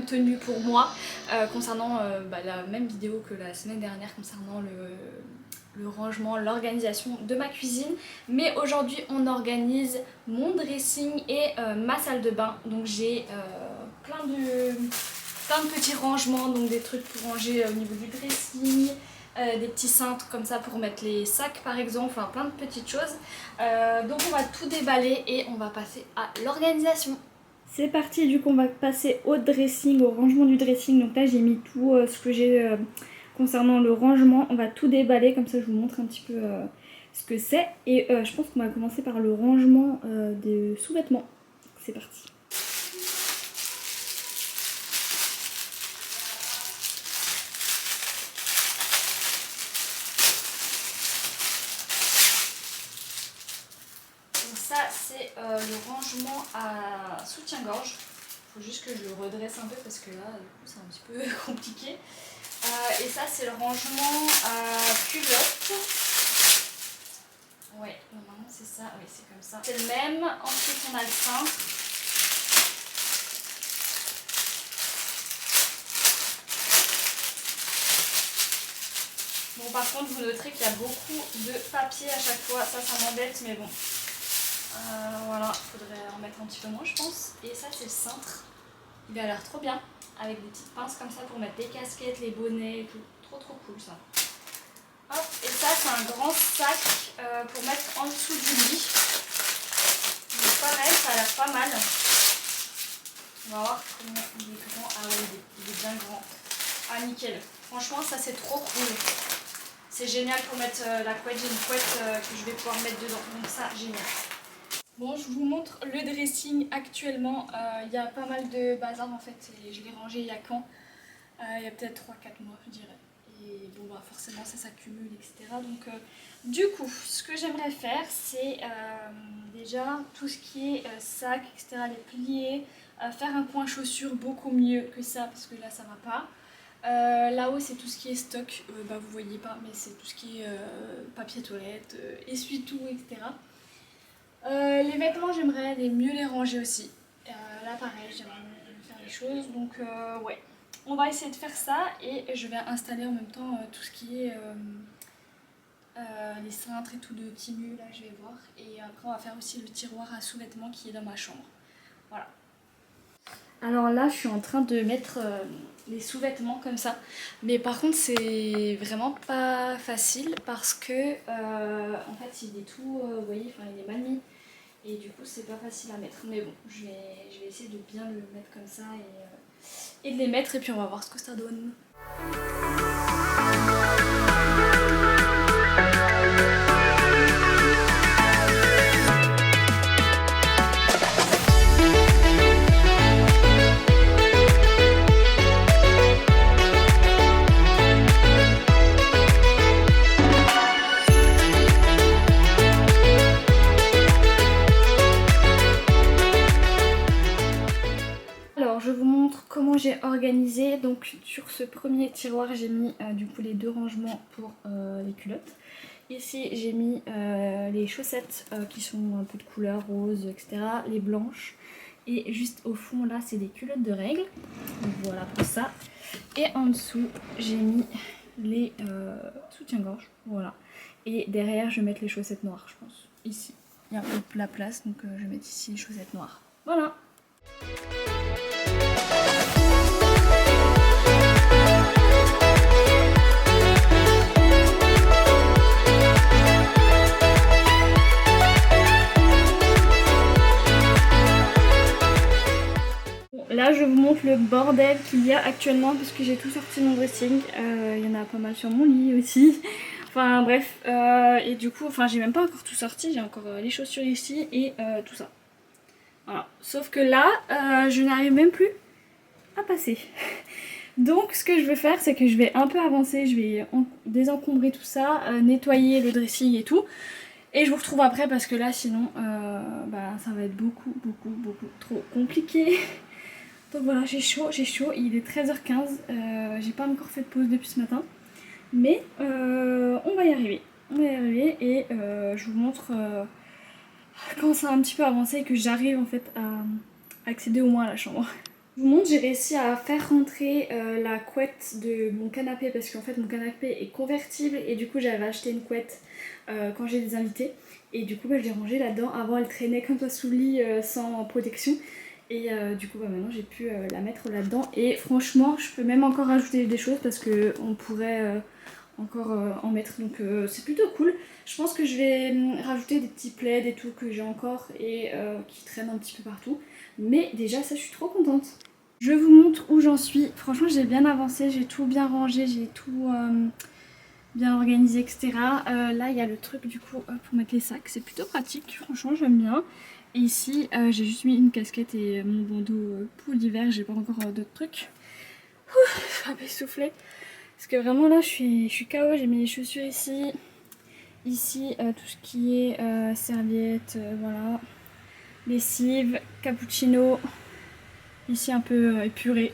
contenu pour moi concernant la même vidéo que la semaine dernière concernant le rangement, l'organisation de ma cuisine. Mais aujourd'hui on organise mon dressing et ma salle de bain. Donc j'ai plein de petits rangements, donc des trucs pour ranger au niveau du dressing, des petits cintres comme ça pour mettre les sacs par exemple, enfin plein de petites choses. Donc on va tout déballer et on va passer à l'organisation. C'est parti, du coup on va passer au dressing, au rangement du dressing. Donc là j'ai mis tout ce que j'ai concernant le rangement. On va tout déballer, comme ça je vous montre un petit peu ce que c'est. Et je pense qu'on va commencer par le rangement des sous-vêtements. C'est parti. Ça c'est le rangement à soutien-gorge. Il faut juste que je le redresse un peu parce que là du coup c'est un petit peu compliqué. Et ça c'est le rangement à culotte. Ouais, normalement c'est ça, oui c'est comme ça. C'est le même, ensuite on a le cintre. Bon par contre vous noterez qu'il y a beaucoup de papier à chaque fois, ça m'embête mais bon. Voilà, il faudrait en mettre un petit peu moins je pense. Et ça c'est le cintre, il a l'air trop bien, avec des petites pinces comme ça pour mettre les casquettes, les bonnets et tout, trop cool ça. Hop, et ça c'est un grand sac pour mettre en dessous du lit. Donc pareil, ça a l'air pas mal. On va voir comment il est grand. Ah ouais, il est bien grand. Ah nickel, franchement ça c'est trop cool. C'est génial pour mettre la couette, j'ai une couette que je vais pouvoir mettre dedans, donc ça génial. Bon, je vous montre le dressing actuellement. Il y a pas mal de bazar en fait, et je l'ai rangé il y a quand il y a peut-être 3-4 mois je dirais. Et bon bah forcément ça s'accumule etc. Donc du coup ce que j'aimerais faire c'est déjà tout ce qui est sac etc. les plier, faire un coin chaussures beaucoup mieux que ça parce que là ça va pas. Là-haut c'est tout ce qui est stock, vous voyez pas mais c'est tout ce qui est papier toilette, essuie-tout etc. Les vêtements j'aimerais mieux les ranger aussi. Là pareil j'aimerais mieux faire les choses donc ouais. On va essayer de faire ça et je vais installer en même temps tout ce qui est les cintres et tout de Timu, là je vais voir. Et après on va faire aussi le tiroir à sous-vêtements qui est dans ma chambre. Voilà. Alors là je suis en train de mettre les sous-vêtements comme ça. Mais par contre c'est vraiment pas facile parce que en fait il est tout, vous voyez, il est mal mis. Et du coup c'est pas facile à mettre. Mais bon, je vais essayer de bien le mettre comme ça et de les mettre et puis on va voir ce que ça donne. J'ai organisé, donc sur ce premier tiroir j'ai mis du coup les deux rangements pour les culottes. Ici j'ai mis les chaussettes qui sont un peu de couleur rose etc, les blanches, et juste au fond là c'est des culottes de règles, donc voilà pour ça. Et en dessous j'ai mis les soutiens-gorge, voilà, et derrière je vais mettre les chaussettes noires je pense. Ici il y a un peu la place donc je vais mettre ici les chaussettes noires, voilà. Là je vous montre le bordel qu'il y a actuellement parce que j'ai tout sorti de mon dressing. Il y en a pas mal sur mon lit aussi. Enfin bref, et du coup j'ai même pas encore tout sorti, j'ai encore les chaussures ici et tout ça. Voilà. Sauf que là je n'arrive même plus à passer. Donc ce que je vais faire c'est que je vais un peu avancer, je vais désencombrer tout ça, nettoyer le dressing et tout. Et je vous retrouve après parce que là sinon ça va être beaucoup trop compliqué. Donc voilà, j'ai chaud, il est 13h15, j'ai pas encore fait de pause depuis ce matin. Mais on va y arriver. Et je vous montre quand ça a un petit peu avancé et que j'arrive en fait à accéder au moins à la chambre. Je vous montre, j'ai réussi à faire rentrer la couette de mon canapé parce qu'en fait mon canapé est convertible et du coup j'avais acheté une couette quand j'ai des invités et du coup je l'ai rangée là-dedans. Avant elle traînait comme ça sous le lit sans protection et du coup maintenant j'ai pu la mettre là-dedans et franchement je peux même encore ajouter des choses parce qu'on pourrait encore en mettre donc c'est plutôt cool. Je pense que je vais rajouter des petits plaids et tout que j'ai encore et qui traînent un petit peu partout, mais déjà ça je suis trop contente. Je vous montre où j'en suis. Franchement, j'ai bien avancé, j'ai tout bien rangé, j'ai tout bien organisé, etc. Là, il y a le truc du coup pour mettre les sacs. C'est plutôt pratique, franchement, j'aime bien. Et ici, j'ai juste mis une casquette et mon bandeau pour l'hiver. J'ai pas encore d'autres trucs. Ouh, je suis un peu essoufflée. Parce que vraiment là, je suis KO. J'ai mis les chaussures ici. Ici, tout ce qui est serviettes, voilà. Lessive, cappuccino. Ici, un peu épuré.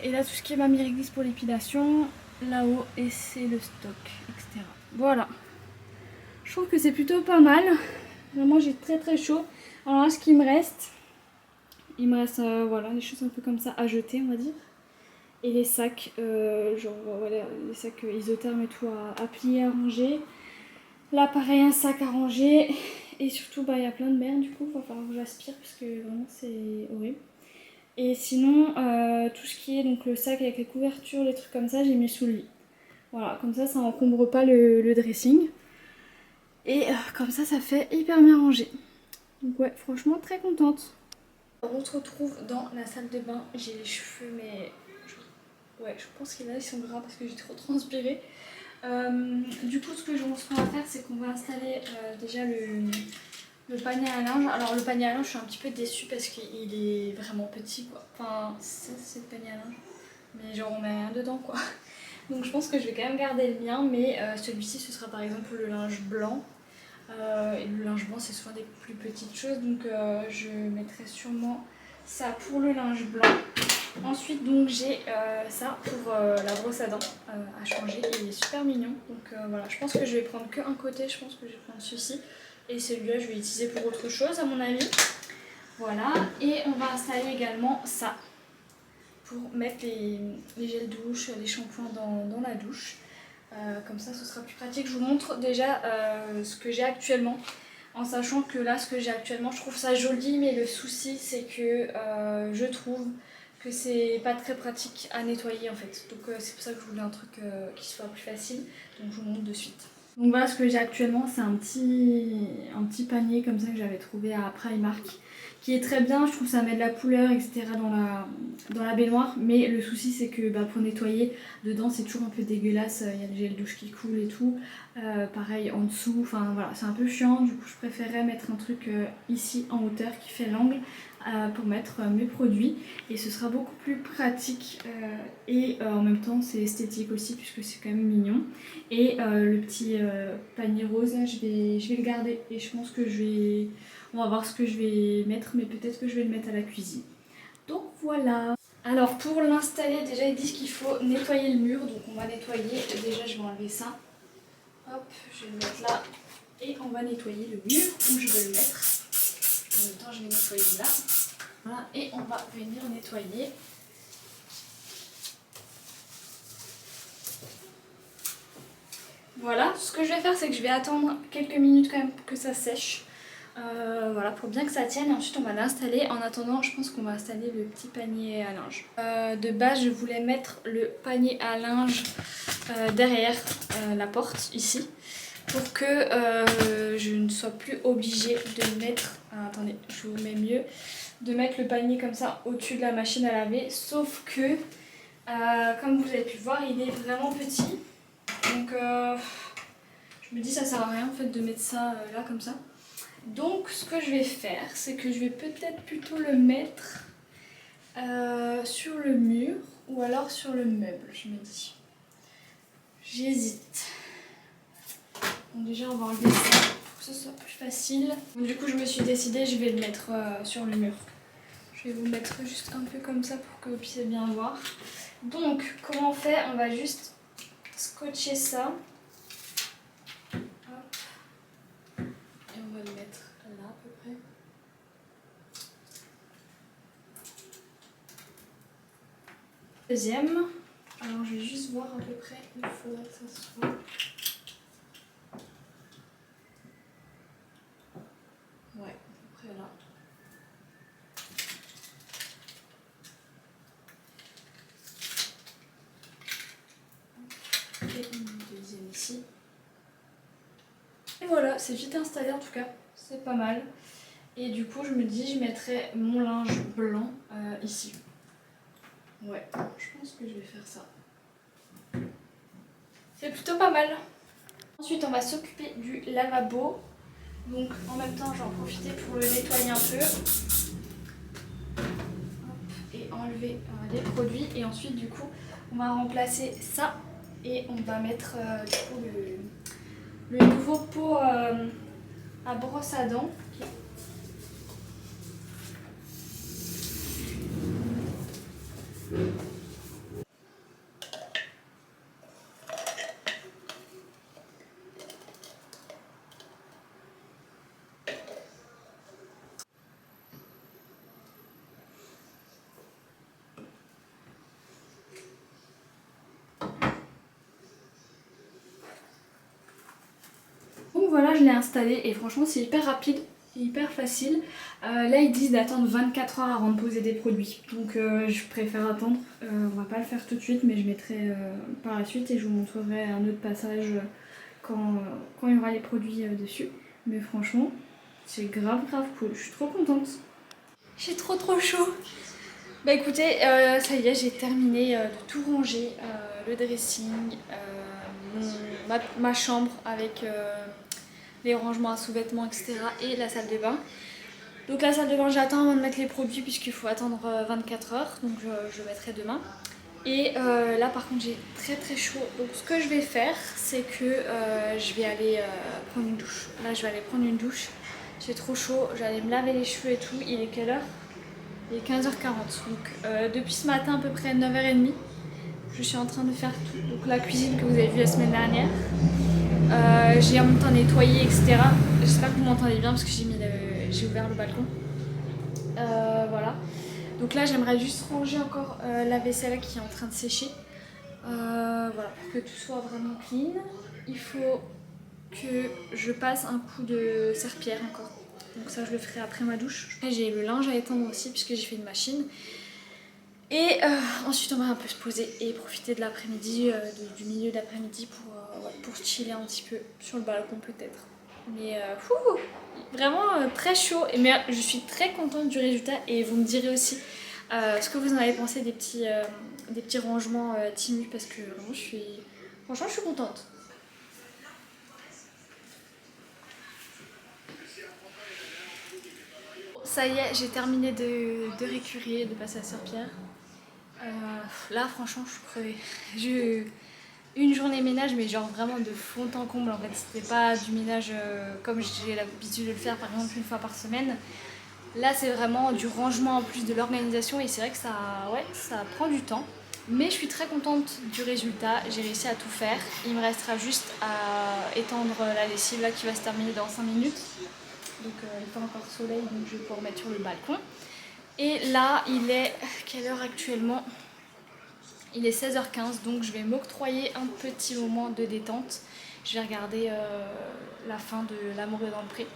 Et là tout ce qui est mamie réglisse pour l'épilation, là-haut et c'est le stock, etc. Voilà. Je trouve que c'est plutôt pas mal. Vraiment j'ai très chaud. Alors là ce qu'il me reste, il me reste voilà, des choses un peu comme ça à jeter on va dire. Et les sacs, genre voilà, les sacs isothermes et tout à plier, à ranger. Là pareil un sac à ranger. Et surtout bah il y a plein de merde du coup, il va falloir que j'aspire parce que vraiment c'est horrible. Et sinon, tout ce qui est donc le sac avec les couvertures, les trucs comme ça, j'ai mis sous le lit. Voilà, comme ça encombre pas le dressing. Et comme ça fait hyper bien rangé. Donc ouais, franchement très contente. On se retrouve dans la salle de bain. J'ai les cheveux, mais ouais, je pense qu'ils sont gras parce que j'ai trop transpiré. Du coup, ce qu'on va faire, c'est qu'on va installer déjà le panier à linge. Alors le panier à linge, je suis un petit peu déçue parce qu'il est vraiment petit quoi. Enfin, ça c'est le panier à linge. Mais genre on met rien dedans quoi. Donc je pense que je vais quand même garder le mien. Mais celui-ci ce sera par exemple le linge blanc. Et le linge blanc c'est souvent des plus petites choses. Donc je mettrai sûrement ça pour le linge blanc. Ensuite donc j'ai ça pour la brosse à dents à changer. Il est super mignon. Donc voilà, je pense que je vais prendre qu'un côté. Je pense que je vais prendre celui-ci. Et celui-là, je vais l'utiliser pour autre chose, à mon avis. Voilà. Et on va installer également ça pour mettre les gels douche, les shampoings dans la douche. Comme ça, ce sera plus pratique. Je vous montre déjà ce que j'ai actuellement. En sachant que là, ce que j'ai actuellement, je trouve ça joli. Mais le souci, c'est que je trouve que c'est pas très pratique à nettoyer en fait. Donc c'est pour ça que je voulais un truc qui soit plus facile. Donc je vous montre de suite. Donc voilà ce que j'ai actuellement, c'est un petit panier comme ça que j'avais trouvé à Primark qui est très bien, je trouve que ça met de la couleur etc dans la baignoire, mais le souci c'est que pour nettoyer dedans c'est toujours un peu dégueulasse, il y a le gel douche qui coule et tout, pareil en dessous, enfin voilà c'est un peu chiant, du coup je préférais mettre un truc ici en hauteur qui fait l'angle pour mettre mes produits et ce sera beaucoup plus pratique et en même temps c'est esthétique aussi puisque c'est quand même mignon. Et le petit panier rose là je vais le garder et je pense que on va voir ce que je vais mettre mais peut-être que je vais le mettre à la cuisine. Donc voilà. Alors pour l'installer déjà ils disent qu'il faut nettoyer le mur, donc on va nettoyer, déjà je vais enlever ça. Hop, je vais le mettre là et on va nettoyer le mur où je veux le mettre. En même temps je vais nettoyer là. Voilà, et on va venir nettoyer. Voilà, ce que je vais faire c'est que je vais attendre quelques minutes quand même pour que ça sèche. Voilà, pour bien que ça tienne et ensuite on va l'installer. En attendant je pense qu'on va installer le petit panier à linge. De base je voulais mettre le panier à linge derrière la porte ici pour que je ne sois plus obligée de mettre, attendez je vous mets mieux, de mettre le panier comme ça au-dessus de la machine à laver, sauf que comme vous avez pu voir il est vraiment petit donc je me dis ça sert à rien en fait de mettre ça là comme ça. Donc ce que je vais faire c'est que je vais peut-être plutôt le mettre sur le mur ou alors sur le meuble, je me dis. J'hésite. Donc déjà on va enlever ça pour que ce soit plus facile. Donc, du coup je me suis décidée, je vais le mettre sur le mur. Je vais vous mettre juste un peu comme ça pour que vous puissiez bien voir. Donc comment on fait? On va juste scotcher ça. Hop. Et on va le mettre là à peu près. Deuxième. Alors je vais juste voir à peu près où il faudrait que ça soit. Ouais, à peu près là. Et une deuxième ici. Et voilà, c'est vite installé en tout cas, c'est pas mal. Et du coup je me dis je mettrai mon linge blanc ici. Ouais, je pense que je vais faire ça. C'est plutôt pas mal. Ensuite on va s'occuper du lavabo. Donc en même temps j'en profiter pour le nettoyer un peu. Hop, et enlever les produits. Et ensuite du coup on va remplacer ça. Et on va mettre du coup le nouveau pot à brosse à dents. Donc voilà, je l'ai installé et franchement c'est hyper rapide, hyper facile. Là ils disent d'attendre 24 heures avant de poser des produits. Donc je préfère attendre. On va pas le faire tout de suite mais je mettrai par la suite et je vous montrerai un autre passage quand il y aura les produits dessus. Mais franchement c'est grave cool, je suis trop contente. J'ai trop chaud. Bah écoutez, ça y est, j'ai terminé de tout ranger, le dressing, ma chambre avec les rangements à sous-vêtements, etc. et la salle de bain. Donc la salle de bain, j'attends avant de mettre les produits puisqu'il faut attendre 24 heures, donc je le mettrai demain. Et là par contre j'ai très chaud, donc ce que je vais faire c'est que je vais aller prendre une douche. Là je vais aller prendre une douche, j'ai trop chaud, j'allais me laver les cheveux et tout. Il est quelle heure? Il est 15h40, donc depuis ce matin à peu près 9h30, je suis en train de faire tout. Donc la cuisine que vous avez vue la semaine dernière, j'ai en même temps nettoyé, etc. J'espère que vous m'entendez bien parce que j'ai ouvert le balcon. Voilà. Donc là j'aimerais juste ranger encore la vaisselle qui est en train de sécher. Voilà, pour que tout soit vraiment clean. Il faut que je passe un coup de serpillière encore. Donc ça je le ferai après ma douche. J'ai le linge à étendre aussi puisque j'ai fait une machine. Et ensuite on va un peu se poser et profiter de l'après-midi, du milieu d'après-midi pour chiller un petit peu sur le balcon peut-être. Mais vraiment très chaud, mais je suis très contente du résultat et vous me direz aussi ce que vous en avez pensé des petits rangements timides parce que vraiment franchement je suis contente. Ça y est, j'ai terminé de récurer, de passer à serpillière. Là franchement je suis crevée. Une journée ménage mais genre vraiment de fond en comble en fait. C'était pas du ménage comme j'ai l'habitude de le faire par exemple une fois par semaine. Là c'est vraiment du rangement en plus de l'organisation et c'est vrai que ça prend du temps. Mais je suis très contente du résultat, j'ai réussi à tout faire. Il me restera juste à étendre la lessive là qui va se terminer dans 5 minutes. Donc il fait encore soleil donc je vais pouvoir mettre sur le balcon. Et là il est quelle heure actuellement? Il est 16h15 donc je vais m'octroyer un petit moment de détente. Je vais regarder la fin de L'amour est dans le pré.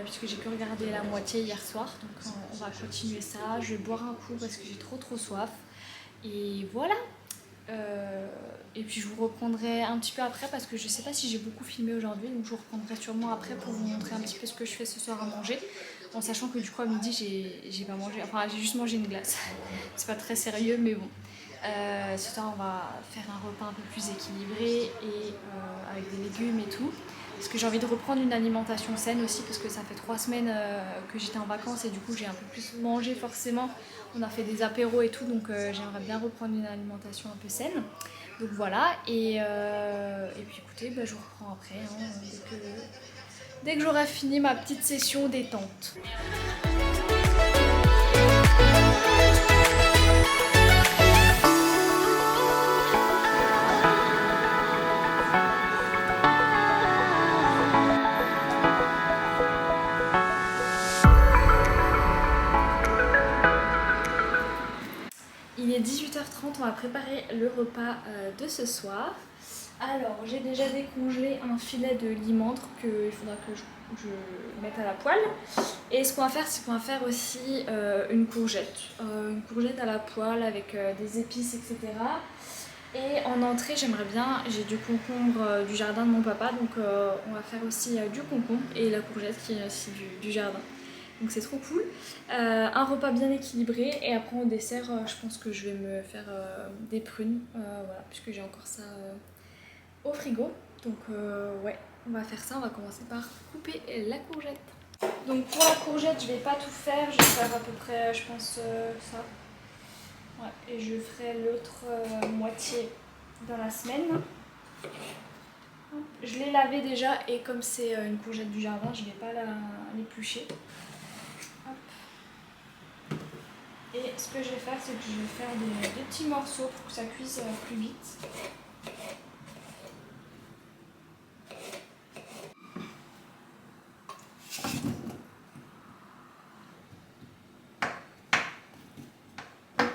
Puisque j'ai que regardé la moitié hier soir. Donc on va continuer ça. Je vais boire un coup parce que j'ai trop soif. Et voilà. Et puis je vous reprendrai un petit peu après parce que je sais pas si j'ai beaucoup filmé aujourd'hui. Donc je vous reprendrai sûrement après pour vous montrer un petit peu ce que je fais ce soir à manger. En sachant que du coup à midi j'ai pas mangé. Enfin j'ai juste mangé une glace. C'est pas très sérieux mais bon. Ce soir on va faire un repas un peu plus équilibré et avec des légumes et tout. Parce que j'ai envie de reprendre une alimentation saine aussi parce que ça fait 3 semaines que j'étais en vacances et du coup j'ai un peu plus mangé forcément. On a fait des apéros et tout donc j'aimerais bien reprendre une alimentation un peu saine. Donc voilà et puis écoutez je vous reprends après hein, dès que j'aurai fini ma petite session détente. 18h30, on va préparer le repas de ce soir. Alors, j'ai déjà décongelé un filet de limandre qu'il faudra que je mette à la poêle. Et ce qu'on va faire, c'est qu'on va faire aussi une courgette. Une courgette à la poêle avec des épices, etc. Et en entrée, j'aimerais bien, j'ai du concombre du jardin de mon papa, donc on va faire aussi du concombre et la courgette qui est aussi du jardin. Donc c'est trop cool. Un repas bien équilibré et après au dessert, je pense que je vais me faire des prunes, voilà, puisque j'ai encore ça au frigo. Donc ouais, on va faire ça, on va commencer par couper la courgette. Donc pour la courgette, je vais pas tout faire, je vais faire à peu près, je pense, ça. Ouais, et je ferai l'autre moitié dans la semaine. Je l'ai lavé déjà et comme c'est une courgette du jardin, je ne vais pas l'éplucher. Et ce que je vais faire, c'est que je vais faire des petits morceaux pour que ça cuise plus vite.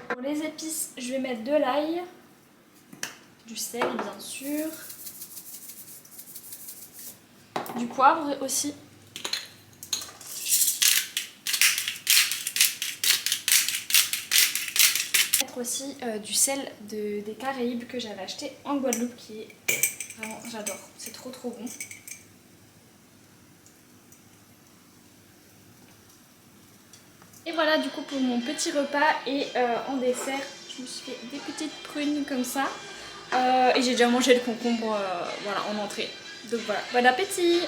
Pour les épices, je vais mettre de l'ail, du sel bien sûr, du poivre aussi. Mettre aussi du sel des Caraïbes que j'avais acheté en Guadeloupe qui est vraiment, j'adore, c'est trop bon. Et voilà du coup pour mon petit repas et en dessert, je me suis fait des petites prunes comme ça. Et j'ai déjà mangé le concombre voilà, en entrée. Donc voilà, bon appétit!